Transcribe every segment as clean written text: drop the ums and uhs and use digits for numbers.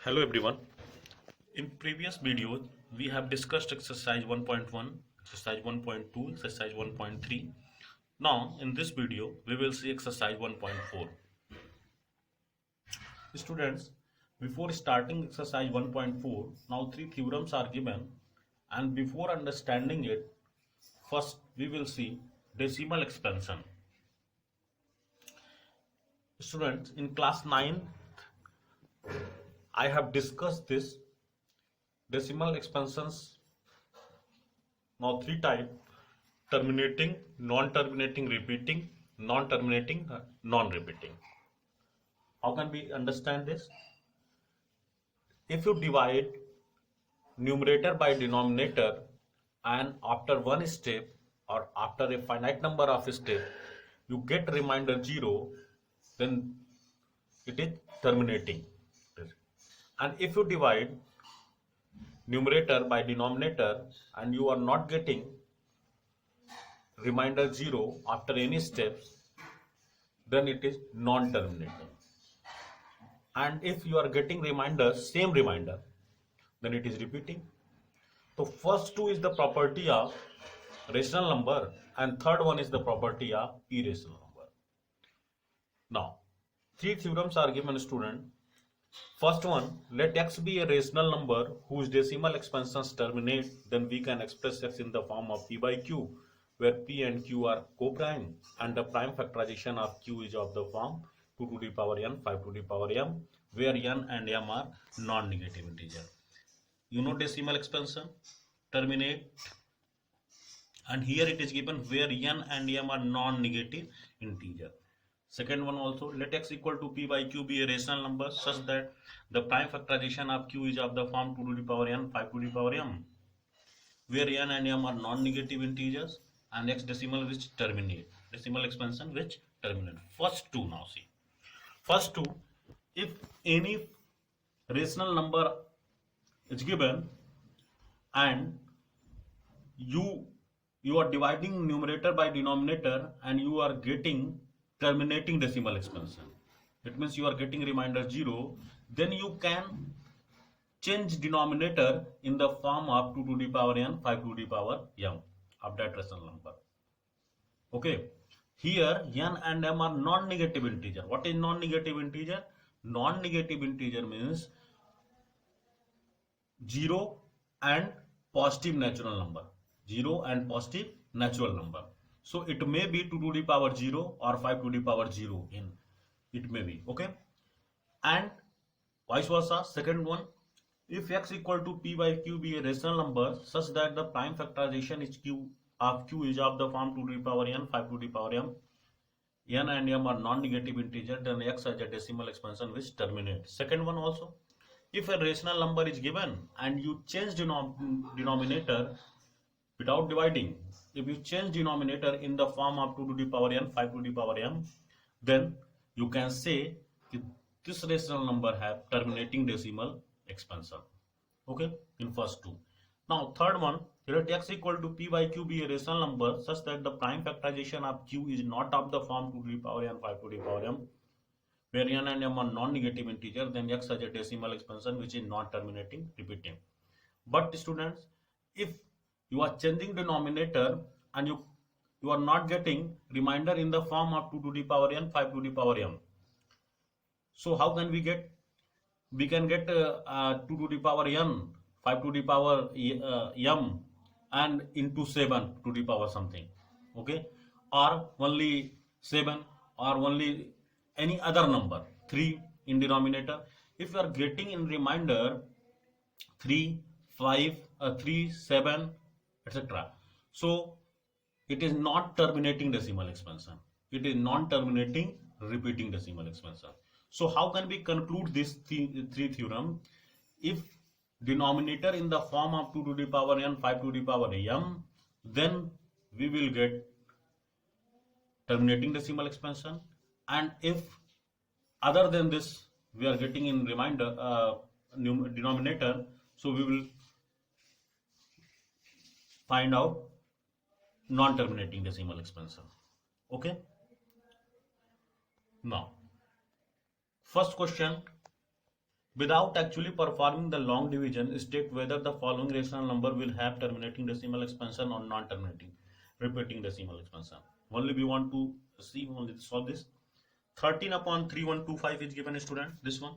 Hello everyone. In previous videos, we have discussed exercise 1.1, exercise 1.2, exercise 1.3. Now, in this video, we will see exercise 1.4. Students, before starting exercise 1.4, now three theorems are given, and before understanding it, first we will see decimal expansion. Students, in class 9, I have discussed this decimal expansions. Now three type: terminating, non-terminating, repeating, non-terminating, non-repeating. How can we understand this? If you divide numerator by denominator and after one step or after a finite number of steps you get remainder 0, then it is terminating. And if you divide numerator by denominator and you are not getting remainder 0 after any steps, then it is non-terminating. And if you are getting reminders, same reminder, then it is repeating. So first two is the property of rational number and third one is the property of irrational number. Now, three theorems are given, student. First one, let x be a rational number whose decimal expansions terminate, then we can express x in the form of p by q, where p and q are co-prime and the prime factorization of q is of the form 2 to the power n, 5 to the power m, where n and m are non-negative integer. You know decimal expansion, terminate, and here it is given where n and m are non-negative integer. Second one also, let x equal to p by q be a rational number such that the prime factorization of q is of the form 2 to the power n, 5 to the power m, where n and m are non-negative integers, and x decimal which terminate, decimal expansion which terminate. First two, now see. First two, if any rational number is given and you are dividing numerator by denominator and you are getting terminating decimal expansion, it means you are getting remainder 0, then you can change denominator in the form of 2 to the power n, 5 to the power m of that rational number. Okay, here n and m are non-negative integer. What is non-negative integer? Non-negative integer means 0 and positive natural number. 0 and positive natural number. So it may be 2 to the power 0 or 5 to the power 0 in it may be. Okay, and vice versa. Second one, if x equal to p by q be a rational number such that the prime factorization is q is of the form 2 to the power n, 5 to the power m, n and m are non-negative integer, then x has a decimal expansion which terminates. Second one also, if a rational number is given and you change denominator without dividing, if you change denominator in the form of 2 to the power n, 5 to the power m, then you can say this rational number have terminating decimal expansion. Okay, in first two. Now third one, let x equal to p by q be a rational number such that the prime factorization of q is not of the form 2 to the power n, 5 to the power m, where n and m are non-negative integer, then x has a decimal expansion which is not terminating, repeating. But students, if you are changing denominator and you are not getting remainder in the form of 2 to the power n, 5 to the power m, so how can we get? We can get 2 to the power n, 5 to the power m, and into 7 to the power something. Okay, or only 7 or only any other number, 3 in denominator. If you are getting in remainder 3, 5, 3, 7, etc., so it is not terminating decimal expansion. It is non-terminating repeating decimal expansion. So how can we conclude this three theorem? If denominator in the form of 2 to the power n, 5 to the power m, then we will get terminating decimal expansion. And if other than this we are getting in remainder denominator, so we will find out non-terminating decimal expansion. Okay, now first question, Without actually performing the long division, state whether the following rational number will have terminating decimal expansion or non-terminating repeating decimal expansion. Only we want to see, only solve this. 13 upon 3125 is given, student. This one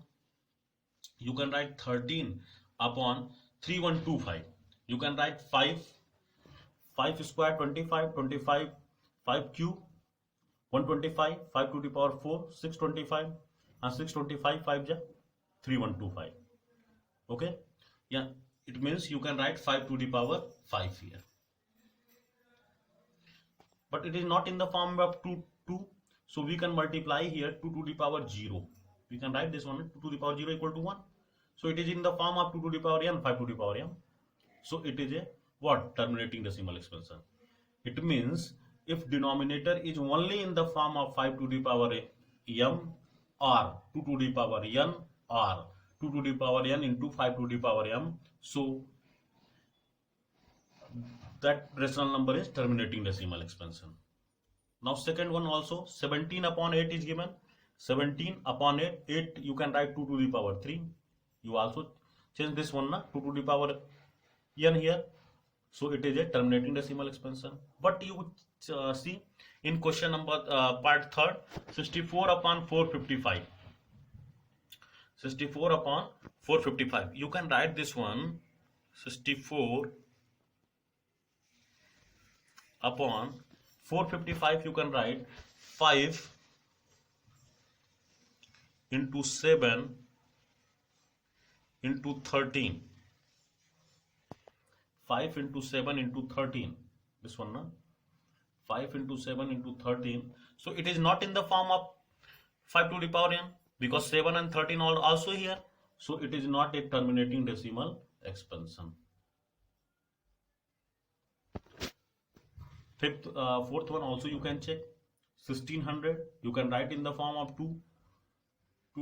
you can write 13 upon 3125. You can write 5 square 25, 25 5 cube 125, 5 to the power 4, 625, and 625 5 ja 3125. Okay, yeah, it means you can write 5 to the power 5 here, but it is not in the form of 2, so we can multiply here 2 to the power 0. We can write this one 2 to the power 0 equal to 1. So it is in the form of 2 to the power n, 5 to the power m. So it is a what? Terminating decimal expansion. It means if denominator is only in the form of 5 to the power m or 2 to the power n or 2 to the power n into 5 to the power m, so that rational number is terminating decimal expansion. Now second one also 17 upon 8 is given. 17 upon 8 you can write 2 to the power 3. You also change this one na 2 to the power n here. So it is a terminating decimal expansion. But you see in question number part third, 64 upon 455. 64 upon 455. You can write this one 64 upon 455. You can write 5 into 7 into 13. 5 into 7 into 13. This one, no? 5 into 7 into 13. So it is not in the form of 5 to the power n, because 7 and 13 are also here. So it is not a terminating decimal expansion. Fourth one also you can check. 1600 you can write in the form of 2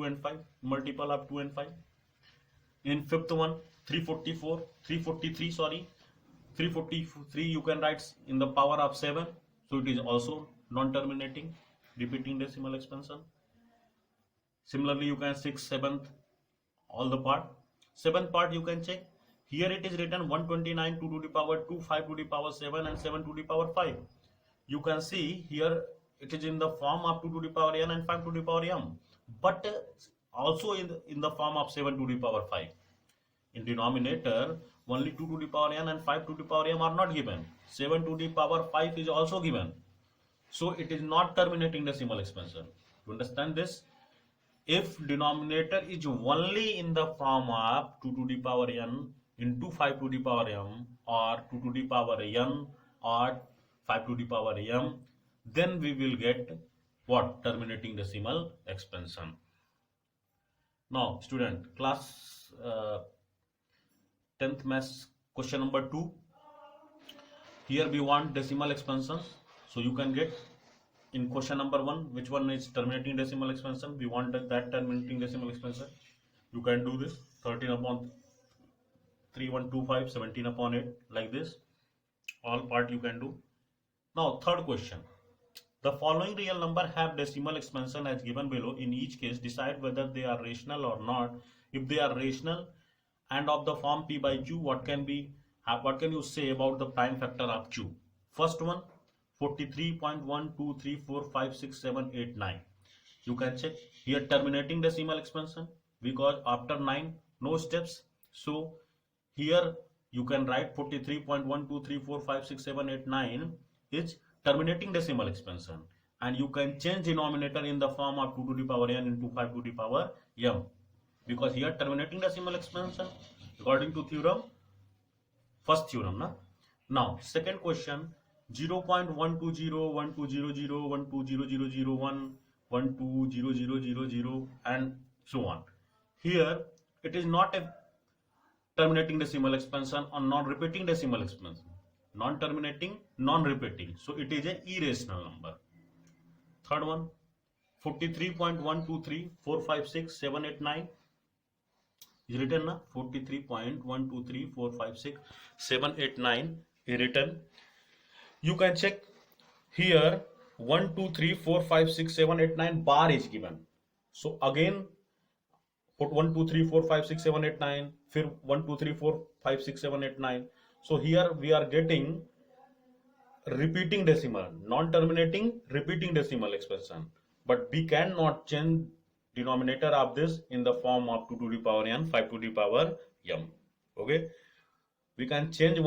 and 5, multiple of 2 and 5. In fifth one 343 sorry, 343 you can write in the power of 7, so it is also non-terminating repeating decimal expansion. Similarly you can 6, 7th, all the part. 7th part you can check. Here it is written 129 2 to the power 2, 5 to the power 7 and 7 to the power 5. You can see here it is in the form of 2 to the power n and 5 to the power m, but also in the form of 7 to the power 5. In denominator only 2 to the power n and 5 to the power m are not given. 7 to the power 5 is also given. So it is not terminating decimal expansion. You understand this? If denominator is only in the form of 2 to the power n into 5 to the power m or 2 to the power n or 5 to the power m, then we will get what? Terminating decimal expansion. Now student, class 10th maths question number 2. Here we want decimal expansion, so you can get in question number 1 which one is terminating decimal expansion. We want that terminating decimal expansion. You can do this 13 upon 3125, 17 upon 8, like this. All part you can do. Now third question. The following real number have decimal expansion as given below. In each case decide whether they are rational or not. If they are rational and of the form p by q, what can you say about the prime factor of q? First one 43.123456789. You can check here terminating decimal expansion because after 9 no steps. So here you can write 43.123456789 is terminating decimal expansion, and you can change denominator in the form of 2 to the power n into 5 to the power m, because here terminating decimal expansion according to theorem, first theorem na. Now second question 0.1201200120001 120000 and so on. Here it is not a terminating decimal expansion or non-repeating decimal expansion. Non-terminating, non-repeating, so it is a irrational number. Third one 43.123456789 is written na. 43.123456789 is written. You can check here 1 2 3 4 5 6 7 8 9 bar is given. So again put 1 2 3 4 5 6 7 8 9, फिर 1 2 3 4 5 6 7 8 9. So here we are getting repeating decimal, non-terminating repeating decimal expression, but we cannot change denominator of this in the form of 2 to the power n, 5 to the power m. Okay, we can change one